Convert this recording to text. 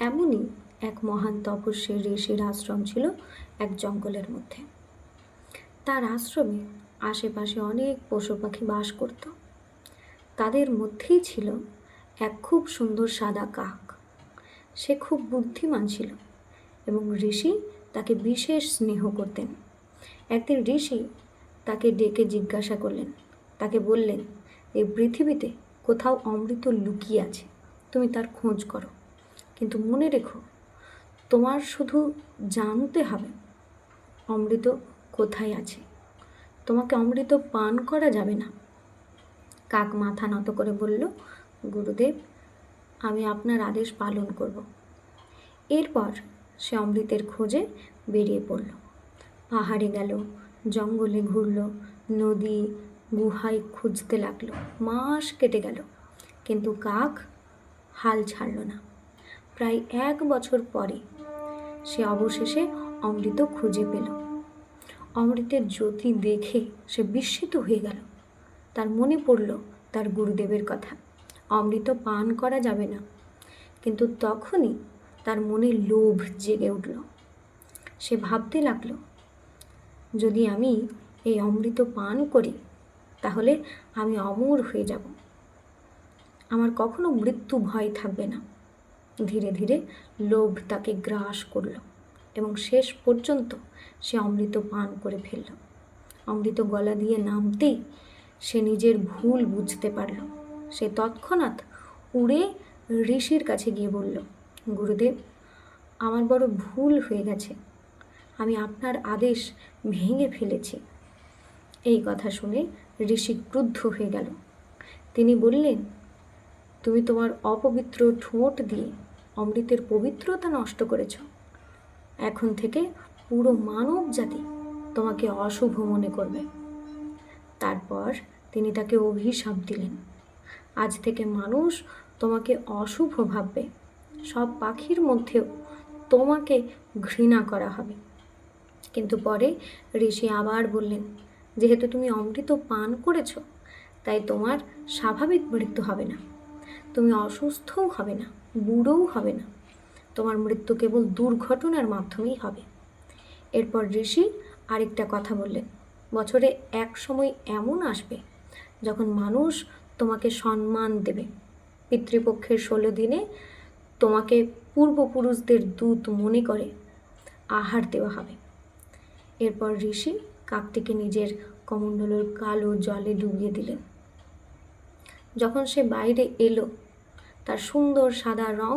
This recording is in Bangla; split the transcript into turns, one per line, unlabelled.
এমনই এক মহান তপস্বী ঋষির আশ্রম ছিল এক জঙ্গলের মধ্যে। তার আশ্রমে আশেপাশে অনেক পশু পাখি বাস করত। তাদের মধ্যেই ছিল এক খুব সুন্দর সাদা কাক। সে খুব বুদ্ধিমান ছিল এবং ঋষি তাকে বিশেষ স্নেহ করতেন। একদিন ঋষি তাকে ডেকে জিজ্ঞাসা করলেন, তাকে বললেন, এই পৃথিবীতে কোথাও অমৃত লুকিয়ে আছে, তুমি তার খোঁজ করো, কিন্তু মনে রেখো তোমার শুধু জানতে হবে অমৃত কোথায় আছে, তোমাকে অমৃত পান করা যাবে না। কাক মাথা নত করে বলল, গুরুদেব, আমি আপনার আদেশ পালন করব। এরপর সে অমৃতের খোঁজে বেরিয়ে পড়ল। পাহাড়ে গেল, জঙ্গলে ঘুরল, নদী গুহায় খুঁজতে লাগলো। মাস কেটে গেল, কিন্তু কাক হাল ছাড়ল না। প্রায় 1 বছর পরে সে অবশেষে অমৃত খুঁজে পেল। অমৃতের জ্যোতি দেখে সে বিস্মিত হয়ে গেল। তার মনে পড়ল তার গুরুদেবের কথা, অমৃত পান করা যাবে না। কিন্তু তখনই তার মনে লোভ জেগে উঠল। সে ভাবতে লাগলো, যদি আমি এই অমৃত পান করি তাহলে আমি অমর হয়ে যাব, আমার কখনো মৃত্যু ভয় থাকবে না। ধীরে ধীরে লোভ তাকে গ্রাস করল এবং শেষ পর্যন্ত সে অমৃত পান করে ফেলল। অমৃত গলা দিয়ে নামতেই সে নিজের ভুল বুঝতে পারল। সে তৎক্ষণাৎ উড়ে ঋষির কাছে গিয়ে বলল, গুরুদেব, আমার বড় ভুল হয়ে গেছে, আমি আপনার আদেশ ভেঙে ফেলেছি। এই কথা শুনে ঋষি ক্রুদ্ধ হয়ে গেল। তিনি বললেন, তুমি তোমার অপবিত্র ঠোঁট দিয়ে অমৃতের পবিত্রতা নষ্ট করেছ। এখন থেকে পুরো মানব জাতি তোমাকে অশুভ মনে করবে। তারপর তিনি তাকে অভিশাপ দিলেন, আজ থেকে মানুষ তোমাকে অশুভ ভাববে, সব পাখির মধ্যেও তোমাকে ঘৃণা করা হবে। কিন্তু পরে ঋষি আবার বললেন, যেহেতু তুমি অমৃত পান করেছ, তাই তোমার স্বাভাবিক মৃত্যু হবে না, তুমি অসুস্থও হবে না, বুড়োও হবে না, তোমার মৃত্যু কেবল দুর্ঘটনার মাধ্যমেই হবে। এরপর ঋষি আরেকটা কথা বললেন, বছরে এক সময় এমন আসবে যখন মানুষ তোমাকে সম্মান দেবে। পিতৃপক্ষের 16 দিনে তোমাকে পূর্বপুরুষদের দূত মনে করে আহার দেওয়া হবে। এরপর ঋষি কাকটিকে নিজের কমণ্ডলুর কালো জলে ডুবিয়ে দিলেন। যখন সে বাইরে এলো, তার সুন্দর সাদা রং